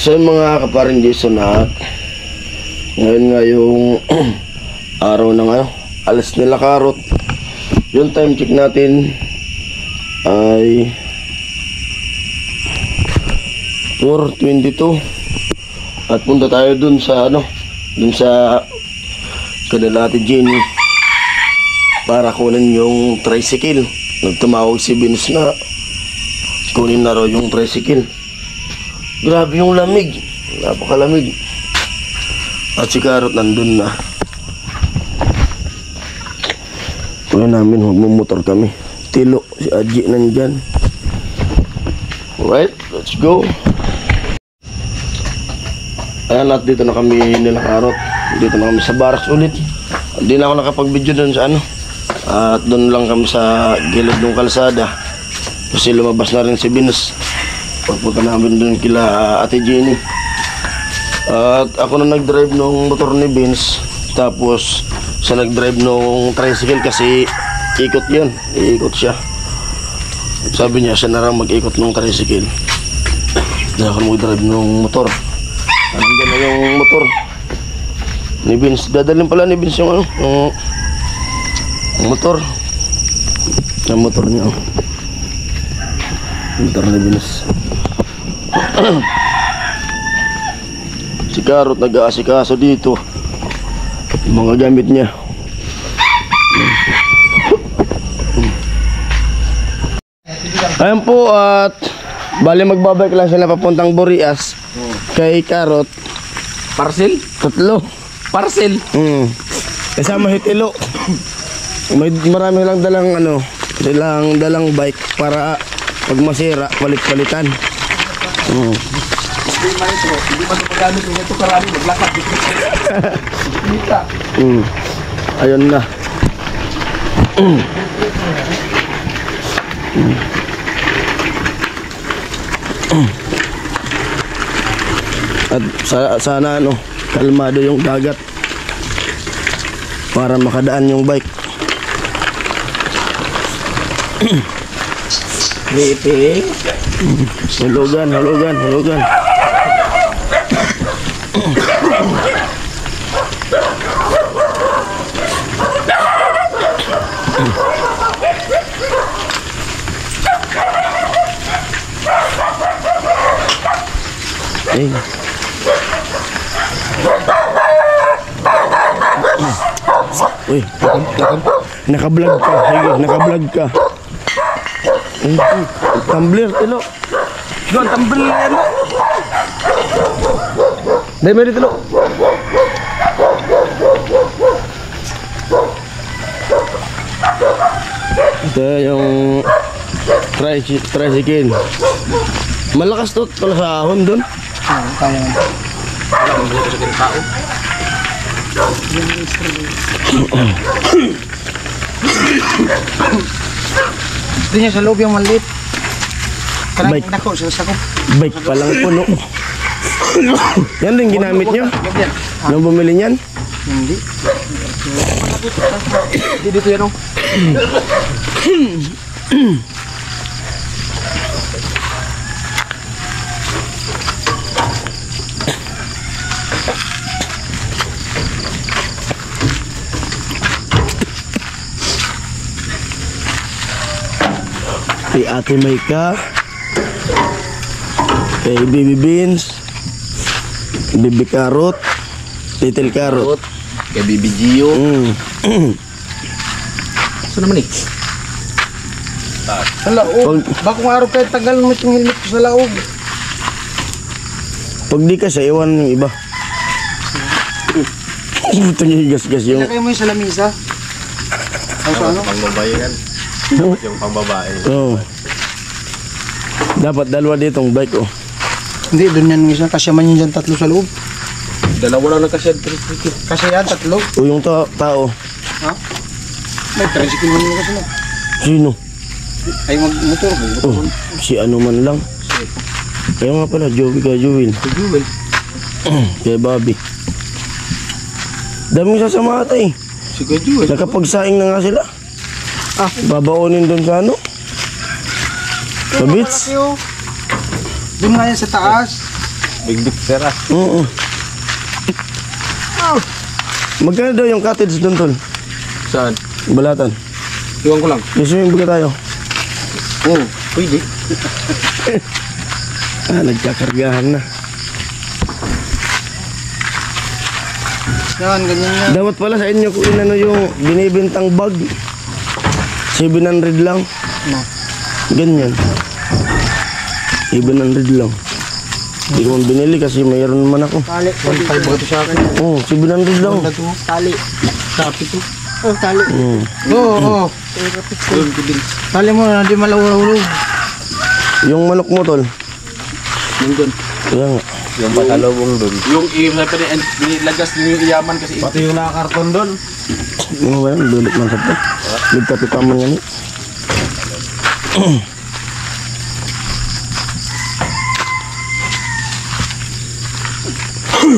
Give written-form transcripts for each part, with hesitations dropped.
So mga kaparing Jason at ngayon nga yung araw ng alas nila karot. Yung time check natin ay 4:22 at punta tayo dun sa dun sa kanila Ate Jenny para kunin yung tricycle. Nagtumawag si Vince na kunin na raw yung tricycle. Grabe yung lamig, napakalamig. At si Karot nandun na. Kaya namin magmumotor kami. Tilo, si Aji nandyan. Alright, let's go. Ayan, at dito na kami nila Karot. Dito na kami sa barracks ulit. Hindi na ako nakapag-video dun sa At dun lang kami sa gilid ng kalsada. Kasi lumabas na rin si Vince. Pagpunta namin dun kila Ate Jenny. At ako na nag-drive nung motor ni Vince. Tapos siya nag-drive nung tricycle kasi ikot yun. Iikot siya. Sabi niya siya na lang mag-ikot nung tricycle. Dahil ako mag-drive nung motor. Nandiyan na yung motor ni Vince. Dadalhin pala ni Vince yung motor. Yung motor niya. Motor ni Vince. Si Karot nag-aasikaso dito yung mga gamit niya. Ayan po at bali magbabike lang sila papuntang Burias kay Karot. Parcel? 3 Parcel? Kasama hitilo. May marami lang dalang bike para pag masira palit-palitan. Hindi man ito paggamit nyo ito karami maglakad dito. Ayun na. At sana kalmado yung dagat para makadaan yung bike. Meeting. Hulugan. Uy, naka-vlog ka. Sige, naka-vlog ka. Tumbler, tilo. Doon, tumbler yan. Dahil meron tilo. Ito yung tricycle. Malakas to pala sa ahon doon. Kaya nga. Wala mong buhay sa tao. Ito niya sa loob yung maliit. Bike. Bike pa lang puno. Yan din ginamit nyo? Nung bumili niyan? Hindi. Hindi dito yan o. Kay Ate Maika, kay Baby Beans, Bibi Karot, Little Karot, kay Bibi Gio. Saan naman eh? Sa laog. Bakong araw kayo tagal mo itong helmet ko sa laog. Pag di ka sa iwan yung iba. Ito nyo yung gas-gas yung... Kaya mo yung sa lamisa? Ano? Pangbabayan. Yung pangbabae. Oo. Dapat dalawa ditong bike Hindi, doon yan isa. Kasyaman yun dyan 3 sa loob. Dalawa lang nagkasya. Kasi yan, 3. O yung tao. Ha? May tricycle mo nyo kasi na. Sino? Ay mag-motor. Si ano man lang. Kaya nga pala, Joey ka Jewel. Si Jewel. Kaya Bobby. Daming sasama ata eh. Si Jewel. Nakapagsaing na nga sila. Babaonin doon sa sa beach. Doon nga yan sa taas. Big Victor ah. Oo. Magkano daw yung cottage doon, tol? Saan? Balatan. Iwan ko lang. Gusto yung baga tayo? Oo, pwede. Nagkakargahan na. Yan, ganyan nga. Dapat pala sa inyo kung inano yung binibintang bag. 700 lang. No. Ganyan. 700 lang. Hindi ko man binili kasi mayroon naman ako. Tali. 1.5 ba ito sa akin? Oo, 700 lang. Tali. Sapi to. Oh, tali. Oo. Oo, oo. Tali mo na, di malawulog. Yung manok mo, tol. Nandun. Kaya nga. Yung patalubong dun. Yung nilagas din yung iyaman kasi. Pati yung nakakarton dun. Ano ba yan? Dulot man sa to. Nagkapit pa man yan.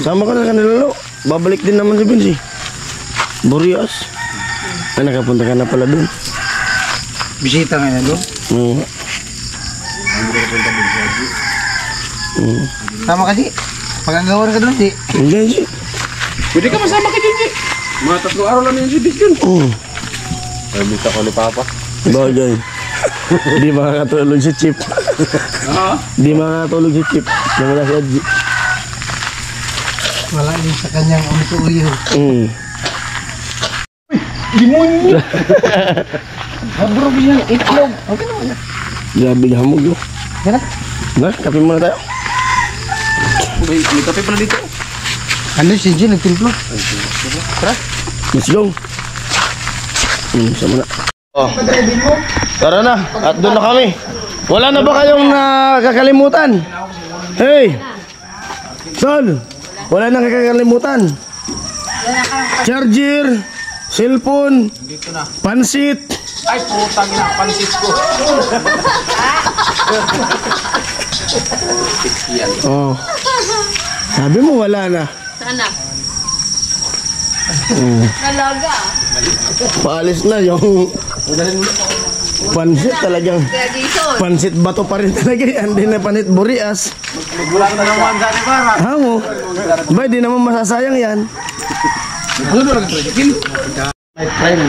Sama ka na kanila, lo. Babalik din naman si Vinci. Burias. Ay, nakapunta ka na pala dun. Bisita nga yan doon. Oo. Tama kasi. Pagkagawa ka doon, di. Hindi, si. Pwede ka masama ka dyan, Mga 3 araw lang yan si Bis yun. Oo. Nabita ko ni Papa. Bagay. Di makakatulog si Chip. Oo. Di makakatulog si Chip. Nawala si Adji. Wala din sa kanyang uyo. Mm. Mabrog yan, itlog. Okay naman. Grabe na hamog, yo. Yan na. Na, kape muna tayo. May kape pala dito. Ano si Jin, nagtimplo. Let's go. Sama na. Oh. Tara na, at doon na kami. Wala na ba kayong nakakalimutan? Hey! Tol! Wala na kakalimutan. Charger, cellphone, pansit. Ay, putang ina, pansit ko. Oh. Sabi mo wala na. Sana. Nalaga. Paalis na yung pansit talagang. Tradition. Pansit bato pa rin talaga yan. Hindi na panit burias. Wala ka na naman sa akin, para. Hango. Ba, di naman masasayang yan. Ano na lang ito? My friend.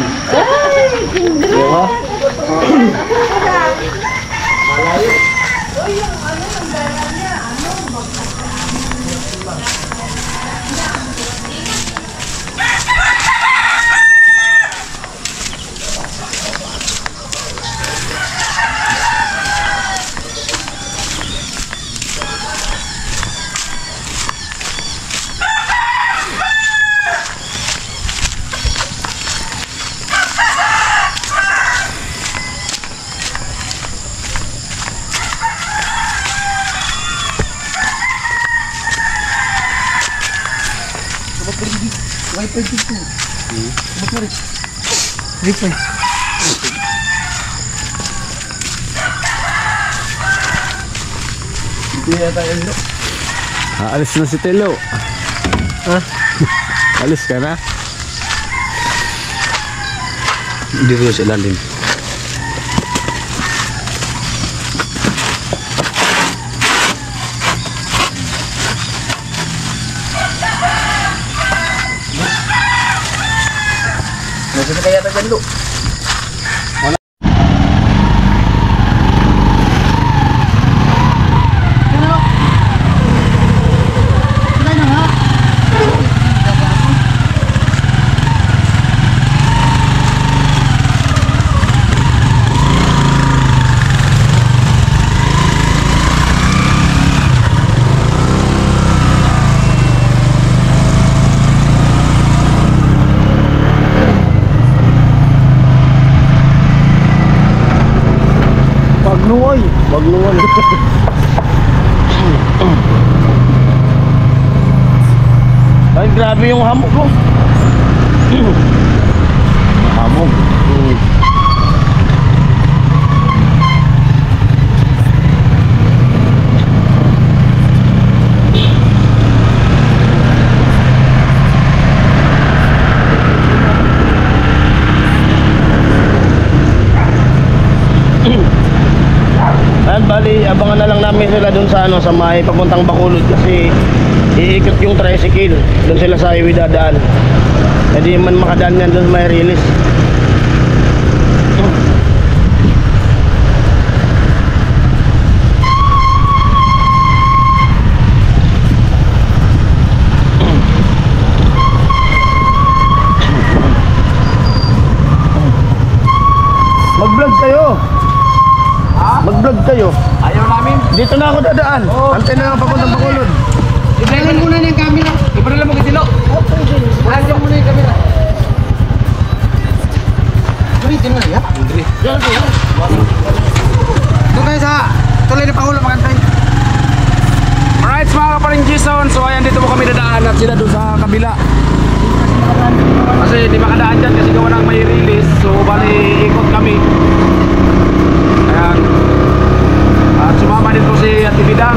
Wi-Fi dito. Wi-Fi. Hindi yata yun, no? Aalis na si Telo. Ha? Alis ka na? Dito sa ilalim. Nasaan kaya ito dyan, Lu? Bagluway. Bagluway. Ay, grabe yung hamog ko. Hamog. Yan, bali, abangan na lang namin sila dun sa ano, sa may papuntang Bacolod kasi iikot yung tricycle. Dun sila sa highway dadaan. Hindi man makadaan yan dun sa may release. Mag-vlog kayo. Mag-vlog kayo. Ayaw namin. Dito na ako dadaan. Antay na lang papuntang Bacolod. Ibrahim muna yung camera. Ibrahim mo kitilo. Ibrahim muna yung camera. Tulitin nga ya. Doon kayo sa tuloy na Pangulo makantay. Alright mga kaparing Jason. So ayan, dito mo kami dadaan at sila doon sa kabila. Kasi di makadaan dyan kasi gawa ng may release. So bali ikot kami. Ayan. At sumama din po si Ate Bidang,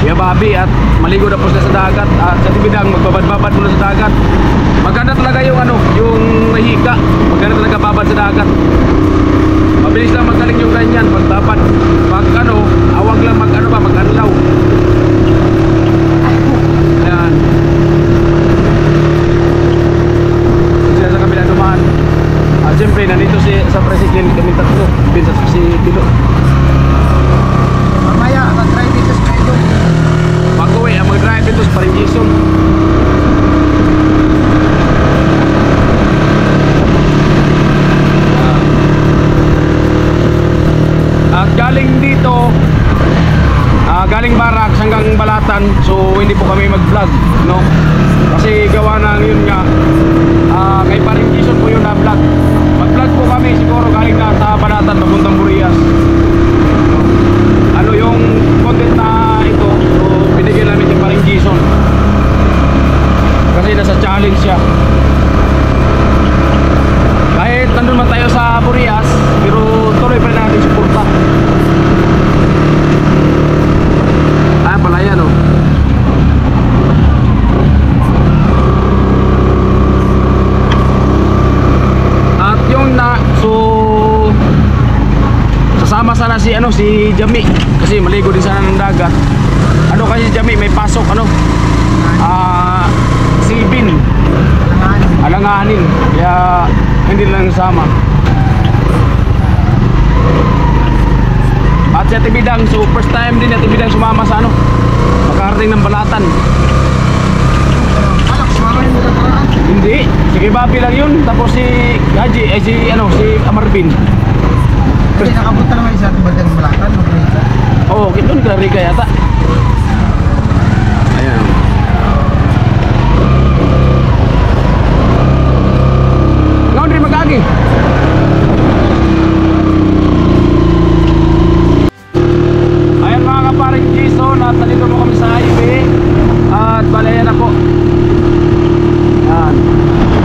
Kuya Bobby, at maligo na po sila sa dagat. At si Ate Bidang magbabad-babad muna sa dagat. Maganda talaga yung ano, yung hika. Maganda talaga babad sa dagat. Mabilis lang magaling yung ganyan pagbabad. Pag ano, awag lang mag-anlaw. Ayan. Sila sa kabila dumaan. At siyempre nandito sa president kami tatlo. Binsat si Tilo. Mamaya, mag-drive dito sa kayo. Pag-uwi, ang mag-drive ito sa Paring Jason. At galing dito, galing Barracks hanggang Balatan, so hindi po kami mag-vlog, no? Kasi gawa ng yun nga, kay Paring Jason po yun na vlog. Mag-vlog po kami siguro galing na sa Balatan, papuntang Burias. Ano yung content na ito, so binigyan namin kay Paring Jason. Kasi nasa challenge siya. Kahit nandun man tayo sa Burias, pero tuloy pa rin natin suporta. Ah, pala yan oh. At yung na, so sasama sana si si Jami kasi maligo din sana ng dagat. Ano kasi si Jami may pasok Sibin. Alanganin. Kaya hindi lang sama. At si Ate Bidang, so first time din Ate Bidang sumama sa makarating ng Balatan. Hindi, si Kibabi lang yun. Tapos si Haji, si Amarvin. Kasi nakapunta naman isa at bandang Balatan. Oo, doon ka Riga yata. Ayan. Ngayon rin mag-agi. Ayan mga kaparing Jason, at nandito mo kami sa highway. At balayan na po. Ayan.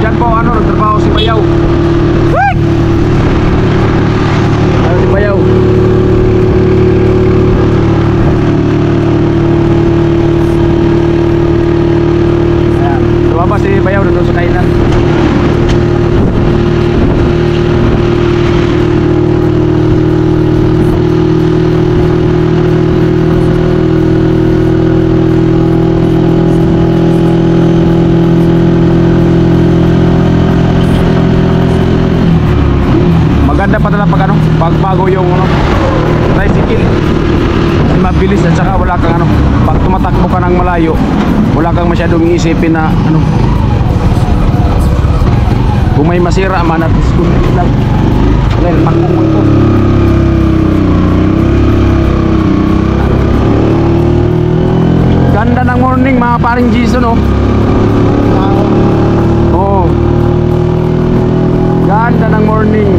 Diyan po nagtrabaho si Bayaw. What? Ayan si Bayaw. Ayan. Tumaba si Bayaw na doon sa kainan. Maganda pa talaga pagbago yung tricycle. Mabilis at saka wala kang pag tumatakbo ka ng malayo, wala kang masyadong iisipin na kung may masira man at least kunti lang. Well, takbo mo ito. Ganda ng morning mga paring Jason oh. Ganda ng morning.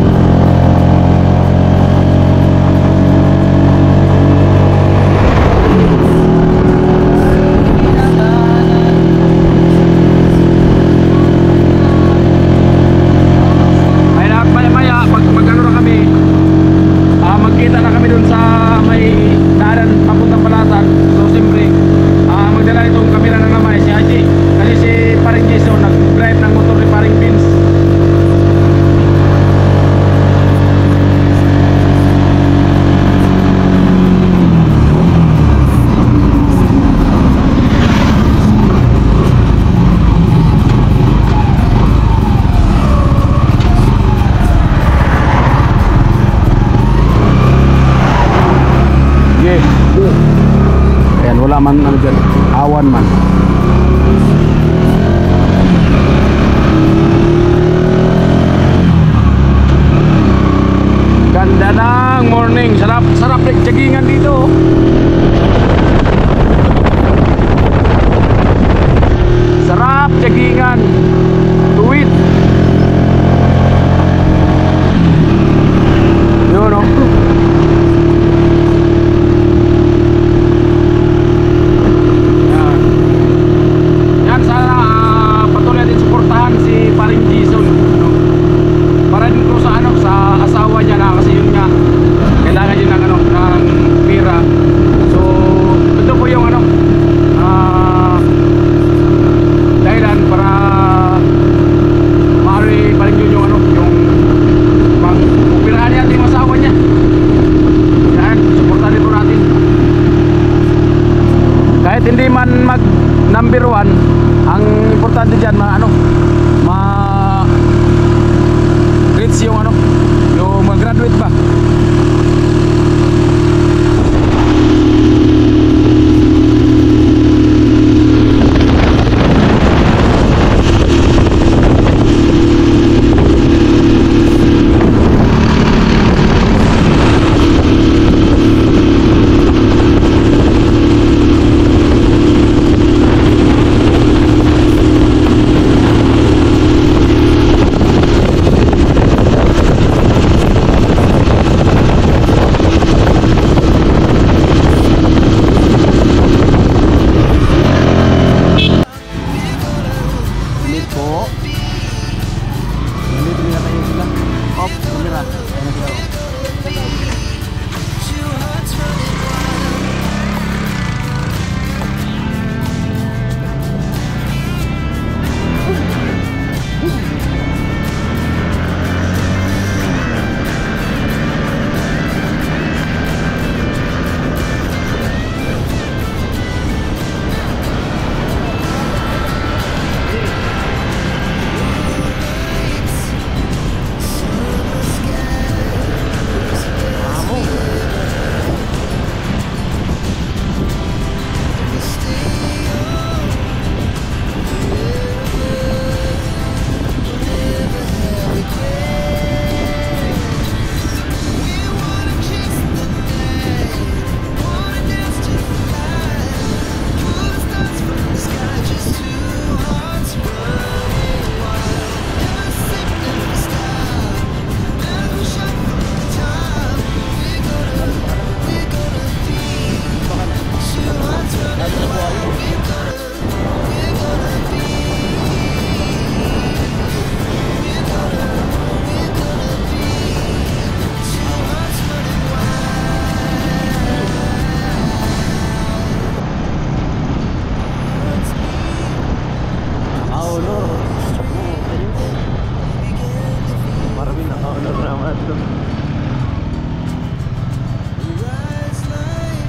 Magkita na kami dun sa may daanan papuntang Balatan. So siyempre magdala itong kamera na naman si Haji. Kasi si Paring Jason nag-drive ng motor ni Paring Vince. man ano dyan, awan man. Ganda ng morning, sarap nagjagingan dito. Sarap jagingan, tuwid. Yun o. Yan. Yan, sana patuloy natin suportahan si paring Jason, no? Para din po sa sa asawa niya na, kasi yun nga kailangan niya ng ng pera. So ito po yung dahilan para maaari pa rin yun yung yung pupirahan natin yung asawa niya. Yan, suportahan din po natin. Kahit hindi man mag number 1, ang importante dyan reach yung yung mag-graduate ba.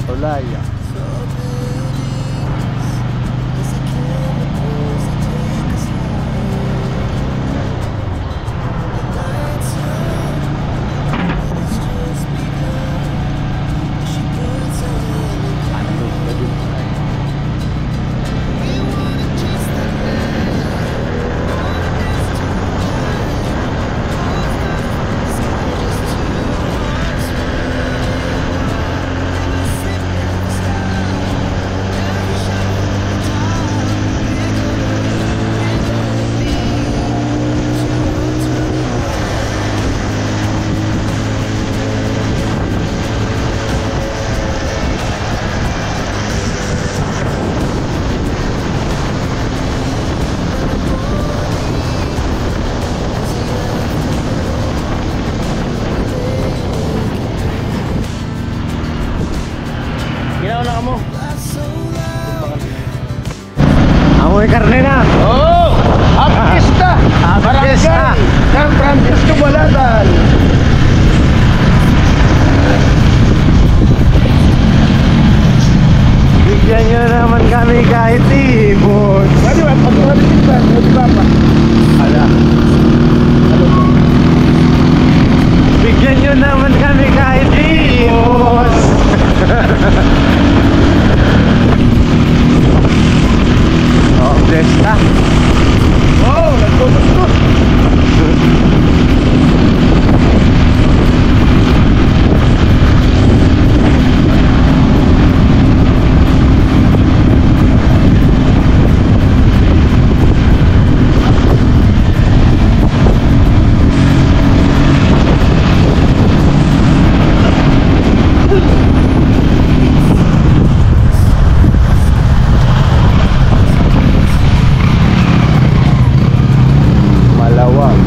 Olaya. Amoy karne na. Oh! Apista! Apista! San Francisco Balatan. Bigyan nyo naman kami kahit ibon. Ano ba? Pag-uhalit ba? Ano ba pa? Ala. Bigyan nyo naman kami kahit ibon. Desta. Wow, nagputos. Malawag.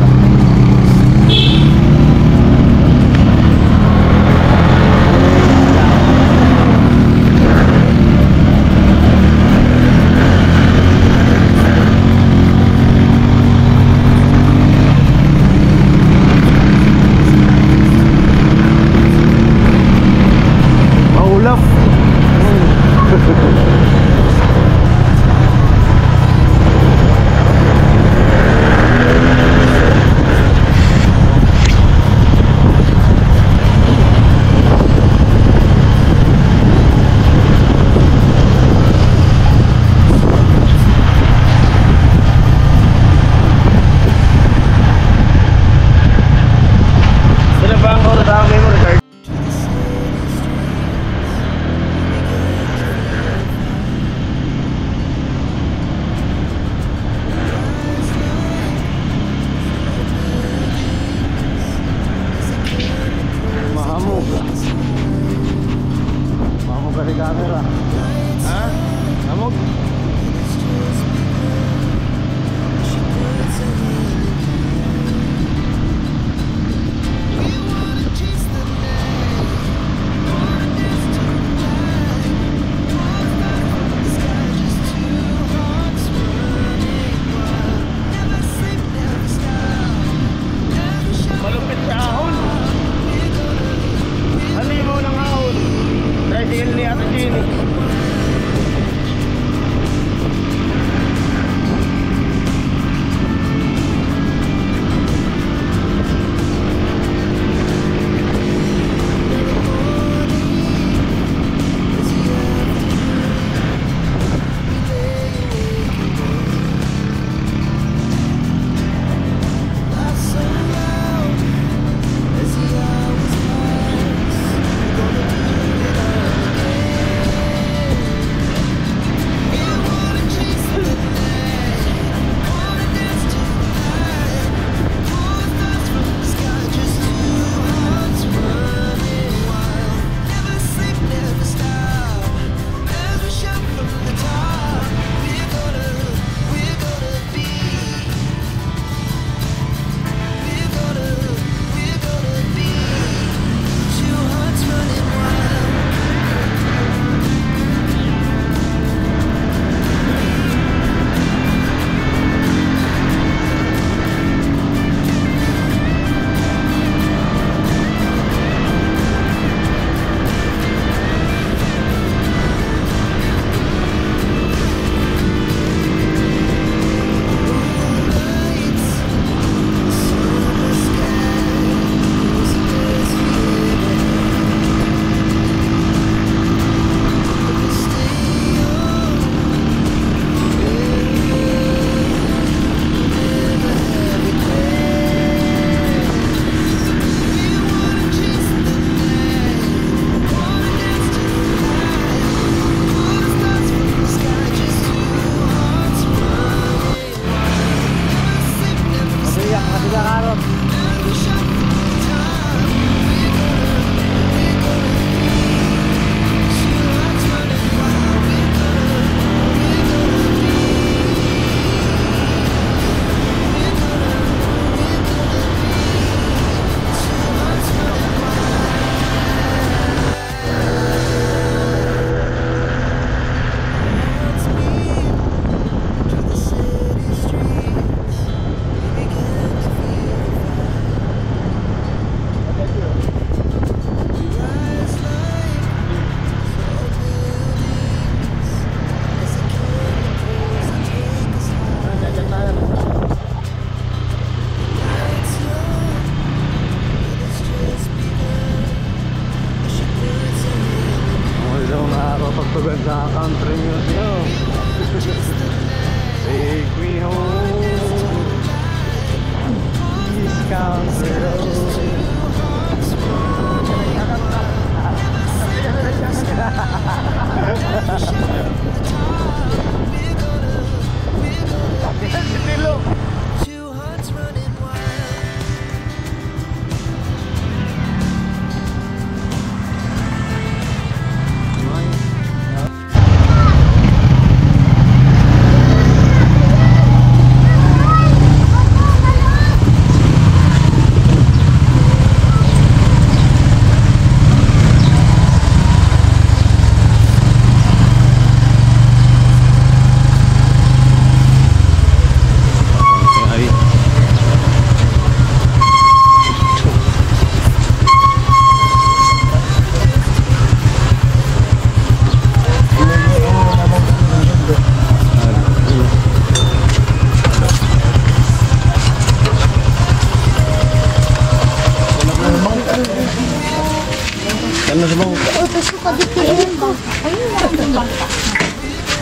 na sa bangka.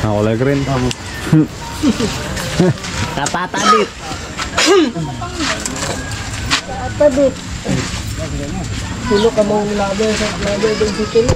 Ako lang rin. Tatatadit. Tatabit. Tulo ka mong labi sa labi ng kilo.